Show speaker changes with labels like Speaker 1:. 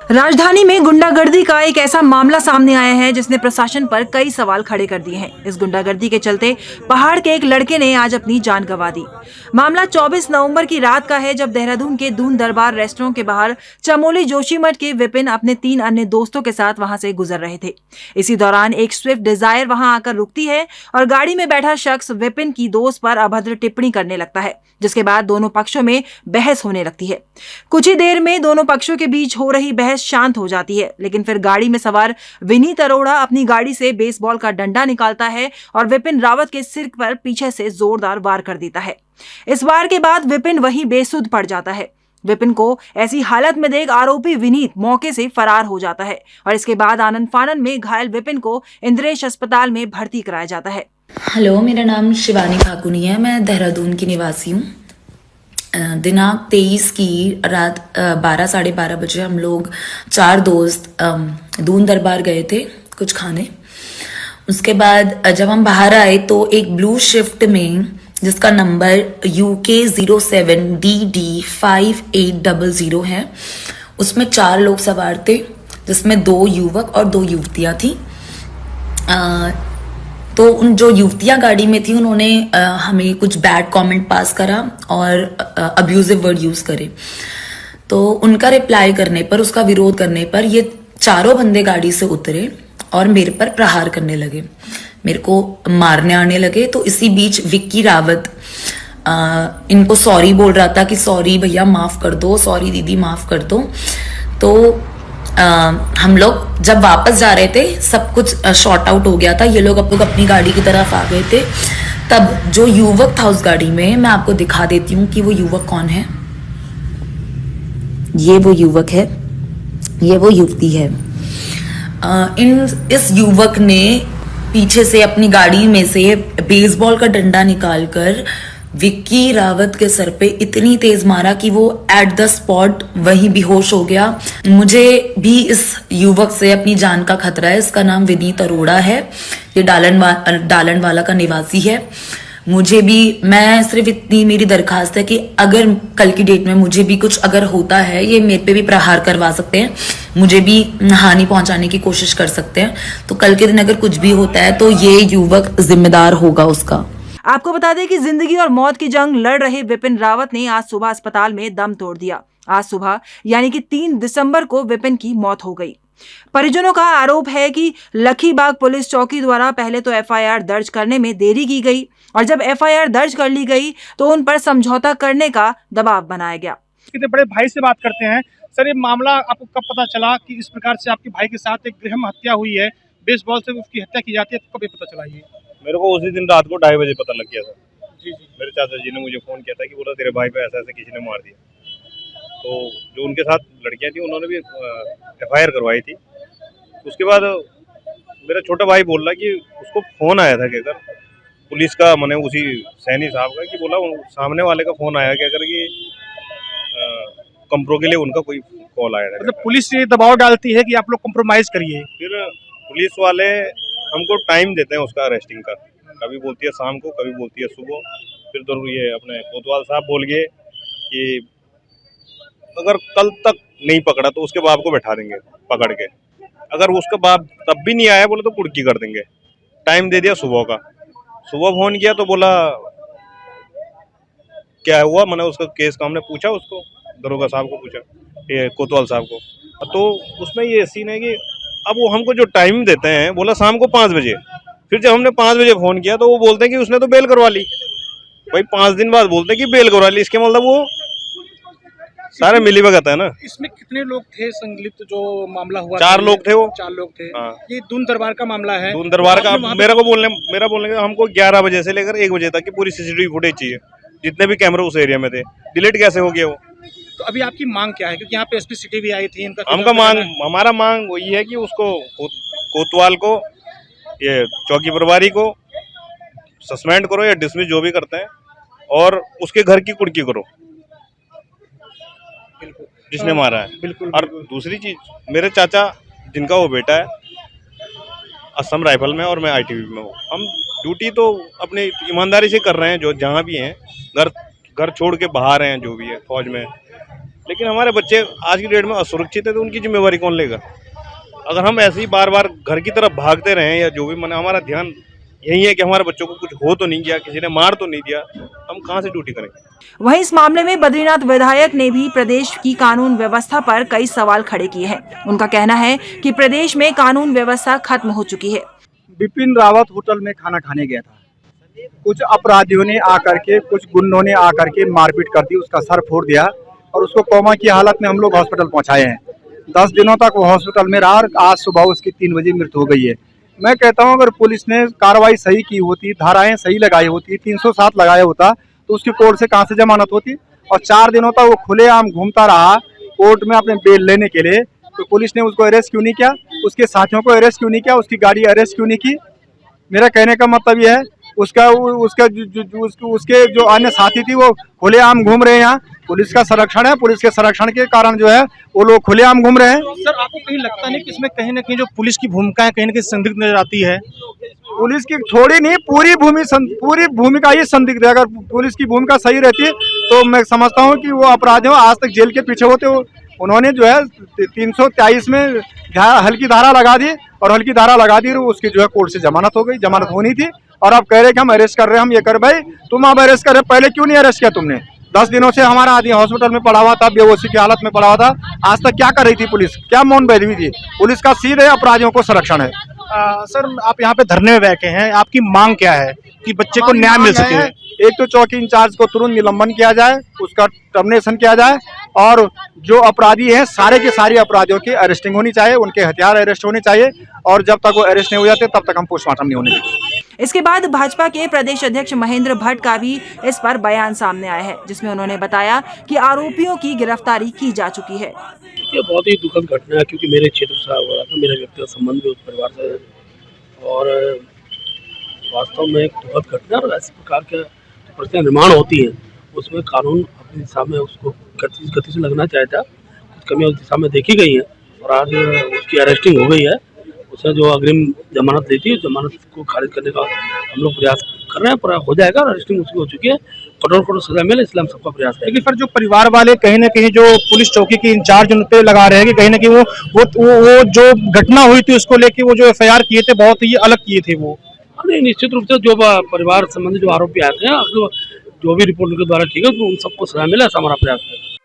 Speaker 1: राजधानी में गुंडागर्दी का एक ऐसा मामला सामने आया है जिसने प्रशासन पर कई सवाल खड़े कर दिए हैं। इस गुंडागर्दी के चलते पहाड़ के एक लड़के ने आज अपनी जान गंवा दी। मामला 24 नवंबर की रात का है, जब देहरादून के दून दरबार रेस्टोरेंट के बाहर चमोली जोशीमठ के विपिन अपने 3 अन्य दोस्तों के साथ वहां से गुजर रहे थे। इसी दौरान एक स्विफ्ट डिजायर वहां आकर रुकती है और गाड़ी में बैठा शख्स विपिन की दोस्त पर अभद्र टिप्पणी करने लगता है, जिसके बाद दोनों पक्षों में बहस होने लगती है। कुछ ही देर में दोनों पक्षों के बीच हो रही बहस शांत हो जाती है, लेकिन फिर गाड़ी में सवार विनीत अरोड़ा अपनी गाड़ी से बेसबॉल का डंडा निकालता है और विपिन रावत के सिर पर पीछे से जोरदार वार कर देता है। इस वार के बाद विपिन वहीं बेसुध पड़ जाता है। विपिन को ऐसी हालत में देख आरोपी विनीत मौके से फरार हो जाता है और इसके बाद आनन फानन में घायल विपिन को इंद्रेश अस्पताल में भर्ती कराया जाता है।
Speaker 2: हेलो, मेरा नाम शिवानी ठाकुनी है। मैं देहरादून की निवासी हूँ। दिनांक 23 की रात 12 साढ़े 12 बजे हम लोग 4 दोस्त दून दरबार गए थे कुछ खाने। उसके बाद जब हम बाहर आए तो एक ब्लू शिफ्ट में, जिसका नंबर UK 07DD 5800 है, उसमें 4 लोग सवार थे, जिसमें 2 युवक और 2 युवतियां थी। तो उन जो युवतियां गाड़ी में थी उन्होंने हमें कुछ बैड कमेंट पास करा और अब्यूजिव वर्ड यूज करे। तो उनका रिप्लाई करने पर, उसका विरोध करने पर ये चारों बंदे गाड़ी से उतरे और मेरे पर प्रहार करने लगे, मेरे को मारने आने लगे। तो इसी बीच विक्की रावत इनको सॉरी बोल रहा था कि सॉरी भैया माफ कर दो, सॉरी दीदी माफ कर दो। तो हम लोग जब वापस जा रहे थे सब कुछ शॉर्ट आउट हो गया था, ये लोग अपनी गाड़ी की तरफ आ गए थे। तब जो युवक था उस गाड़ी में, मैं आपको दिखा देती हूँ कि वो युवक कौन है। ये वो युवक है, ये वो युवती है। इस युवक ने पीछे से अपनी गाड़ी में से बेसबॉल का डंडा निकालकर विक्की रावत के सर पे इतनी तेज मारा कि वो एट द स्पॉट वहीं बेहोश हो गया। मुझे भी इस युवक से अपनी जान का खतरा है। इसका नाम विनीत अरोड़ा है, ये डालन वाला का निवासी है। मुझे भी, मैं सिर्फ इतनी मेरी दरखास्त है कि अगर कल की डेट में मुझे भी कुछ अगर होता है, ये मेरे पे भी प्रहार करवा सकते हैं, मुझे भी हानि पहुंचाने की कोशिश कर सकते हैं। तो कल के दिन अगर कुछ भी होता है तो ये युवक जिम्मेदार होगा उसका।
Speaker 1: आपको बता दें कि जिंदगी और मौत की जंग लड़ रहे विपिन रावत ने आज सुबह अस्पताल में दम तोड़ दिया। आज सुबह यानी कि 3 दिसंबर को विपिन की मौत हो गई। परिजनों का आरोप है कि लखीबाग पुलिस चौकी द्वारा पहले तो FIR दर्ज करने में देरी की गई और जब FIR दर्ज कर ली गई तो उन पर समझौता करने का दबाव बनाया गया।
Speaker 3: कितने बड़े भाई से बात करते हैं। सर, ये मामला आपको कब पता चला कि इस प्रकार से आपके भाई के साथ एक गृहम हत्या हुई है, बेसबॉल से उसकी हत्या की जाती है, तो कब ये पता चला? ये
Speaker 4: मेरे को उसी दिन रात को 2:30 बजे पता लग गया था।
Speaker 3: जी जी।
Speaker 4: मेरे चाचा जी ने मुझे फ़ोन किया था कि बोला तेरे भाई पे ऐसा ऐसा किसी ने मार दिया। तो जो उनके साथ लड़कियां थी उन्होंने भी FIR करवाई थी। उसके बाद मेरा छोटा भाई बोल रहा कि उसको फ़ोन आया था कहकर पुलिस का, मैंने उसी सैनी साहब का, कि बोला सामने वाले का फ़ोन आया कहकर कि कंप्रो के लिए उनका कोई कॉल आया था।
Speaker 3: मतलब पुलिस ये दबाव डालती है कि आप लोग कॉम्प्रोमाइज़ करिए।
Speaker 4: फिर पुलिस वाले हमको टाइम देते हैं उसका अरेस्टिंग का, कभी बोलती है शाम को, कभी बोलती है सुबह। फिर तो ये अपने कोतवाल साहब बोल गए कि अगर कल तक नहीं पकड़ा तो उसके बाप को बैठा देंगे पकड़ के, अगर उसका बाप तब भी नहीं आया बोले तो कुर्की कर देंगे। टाइम दे दिया सुबह का। सुबह फोन किया तो बोला क्या हुआ, मैंने उसका केस का हमने पूछा, उसको दरोगा साहब को पूछा, ये कोतवाल साहब को। तो उसमें ये सीन है कि अब वो हमको जो टाइम देते हैं, बोला शाम को 5 बजे। फिर जब हमने 5 बजे फ़ोन किया तो वो बोलते हैं कि उसने तो बेल करवा ली। भाई 5 दिन बाद बोलते हैं कि बेल करवा ली, इसके मतलब वो सारे मिली भगत है ना।
Speaker 3: इसमें कितने लोग थे संलिप्त जो मामला हुआ?
Speaker 4: 4 लोग थे वो।
Speaker 3: 4 लोग थे।
Speaker 4: हाँ।
Speaker 3: ये दून दरबार का मामला है।
Speaker 4: दून दरबार का। मेरा बोलने का हमको 11 बजे से लेकर 1 बजे तक की पूरी CCTV फुटेज चाहिए, जितने भी कैमरे उस एरिया में थे। डिलीट कैसे हो गया वो?
Speaker 3: तो अभी आपकी मांग क्या है? क्योंकि यहाँ पे SP सिटी भी आई थी,
Speaker 4: हमारा मांग वही है कि उसको कोतवाल को, ये चौकी प्रभारी को सस्पेंड करो या डिसमिस जो भी करते हैं, और उसके घर की कुर्की करो जिसने मारा है।
Speaker 3: बिल्कुल।
Speaker 4: और दूसरी चीज, मेरे चाचा जिनका वो बेटा है असम राइफल में और मैं ITV में हूँ, हम ड्यूटी तो अपनी ईमानदारी से कर रहे हैं, जो जहाँ भी हैं, घर छोड़ के बाहर हैं जो भी है फौज में, लेकिन हमारे बच्चे आज की डेट में असुरक्षित है तो उनकी जिम्मेवारी कौन लेगा? अगर हम ऐसे ही बार बार घर की तरफ भागते रहें या जो भी मने, हमारा ध्यान यही है कि हमारे बच्चों को कुछ हो तो नहीं गया, किसी ने मार तो नहीं दिया, हम कहाँ से ड्यूटी करेंगे?
Speaker 1: वहीं इस मामले में बद्रीनाथ विधायक ने भी प्रदेश की कानून व्यवस्था पर कई सवाल खड़े किए हैं। उनका कहना है कि प्रदेश में कानून व्यवस्था खत्म हो चुकी है।
Speaker 5: बिपिन रावत होटल में खाना खाने गया था, कुछ अपराधियों ने आकर के, कुछ गुंडों ने आकर के मारपीट कर दी, उसका सर फोड़ दिया और उसको कोमा की हालत में हम लोग हॉस्पिटल पहुंचाए हैं। 10 दिनों तक वो हॉस्पिटल में रहा और आज सुबह उसकी 3 बजे मृत्यु हो गई है। मैं कहता हूं अगर पुलिस ने कार्रवाई सही की होती, धाराएं सही लगाई होती, 307 लगाया होता तो उसकी कोर्ट से कहां से जमानत होती। और 4 दिनों तक वो खुलेआम घूमता रहा कोर्ट में अपने बेल लेने के लिए, तो पुलिस ने उसको अरेस्ट क्यों नहीं किया, उसके साथियों को अरेस्ट क्यों नहीं किया, उसकी गाड़ी अरेस्ट क्यों नहीं की। मेरा कहने का मतलब यह है उसके जो अन्य साथी थी वो खुलेआम घूम रहे हैं। यहाँ पुलिस का संरक्षण है, पुलिस के संरक्षण के कारण जो है वो लोग खुलेआम घूम रहे हैं।
Speaker 3: सर आपको कहीं लगता नहीं कि इसमें कहीं ना कहीं जो पुलिस की भूमिका है कहीं ना कहीं संदिग्ध नजर आती है?
Speaker 5: पुलिस की थोड़ी नहीं, पूरी भूमिका ही संदिग्ध है। अगर पुलिस की भूमिका सही रहती तो मैं समझता हूँ कि वो अपराधियों आज तक जेल के पीछे होते। उन्होंने जो है 323 में हल्की धारा लगा दी और हल्की धारा लगा दी, उसकी जो है कोर्ट से जमानत हो गई, जमानत होनी थी। और अब कह रहे कि हम अरेस्ट कर रहे हैं, हम ये कर भाई तुम अब अरेस्ट कर रहे, पहले क्यों नहीं अरेस्ट किया तुमने? 10 दिनों से हमारा आदमी हॉस्पिटल में पड़ा हुआ था, बेहोशी की हालत में पड़ा हुआ था। आज तक क्या कर रही थी पुलिस? क्या मौन बैठी हुई थी? पुलिस का सीधे अपराधियों को संरक्षण है।
Speaker 3: सर आप यहाँ पे धरने में बैठे हैं, आपकी मांग क्या है कि बच्चे को न्याय मिल सके?
Speaker 5: एक तो चौकी इंचार्ज को तुरंत निलंबन किया जाए, उसका टर्मिनेशन किया जाए और जो अपराधी हैं सारे के सारे अपराधियों की अरेस्टिंग होनी चाहिए, उनके हथियार अरेस्ट होने चाहिए और जब तक वो अरेस्ट नहीं हो जाते तब तक हम पोस्टमार्टम नहीं होने देंगे।
Speaker 1: इसके बाद भाजपा के प्रदेश अध्यक्ष महेंद्र भट्ट का भी इस पर बयान सामने आया है, जिसमें उन्होंने बताया कि आरोपियों की गिरफ्तारी की जा चुकी है।
Speaker 6: ये बहुत ही दुखद घटना है क्योंकि मेरे क्षेत्र से हो रहा था, मेरा व्यक्तिगत संबंध भी उस परिवार से है और वास्तव में एक दुखद घटना और इस प्रकार के परिस्थितियाँ निर्माण होती हैं उसमें कानून अपनी दिशा में उसको गति से लगना चाहिए था। कुछ कमियाँ उस दिशा में देखी गई हैं और आज उसकी अरेस्टिंग हो गई है। उसे जो अग्रिम जमानत दी थी, जमानत को खारिज करने का हम लोग प्रयास कर रहे हैं, पर हो जाएगा। अरेस्टिंग उसकी हो चुकी है, कठोर सजा मिले इसलिए हम सबका प्रयास है।
Speaker 3: लेकिन सर जो परिवार वाले कहीं ना कहीं जो पुलिस चौकी के इंचार्ज उन पे लगा रहे हैं कि कहीं ना कहीं वो जो घटना हुई थी उसको लेके वो जो FIR किए थे बहुत ही अलग किए थे वो।
Speaker 6: नहीं, निश्चित रूप से जो परिवार संबंधी जो आरोपी आते हैं जो भी रिपोर्ट उनके द्वारा की गई उन सबको सजा मिले ऐसा हमारा प्रयास है।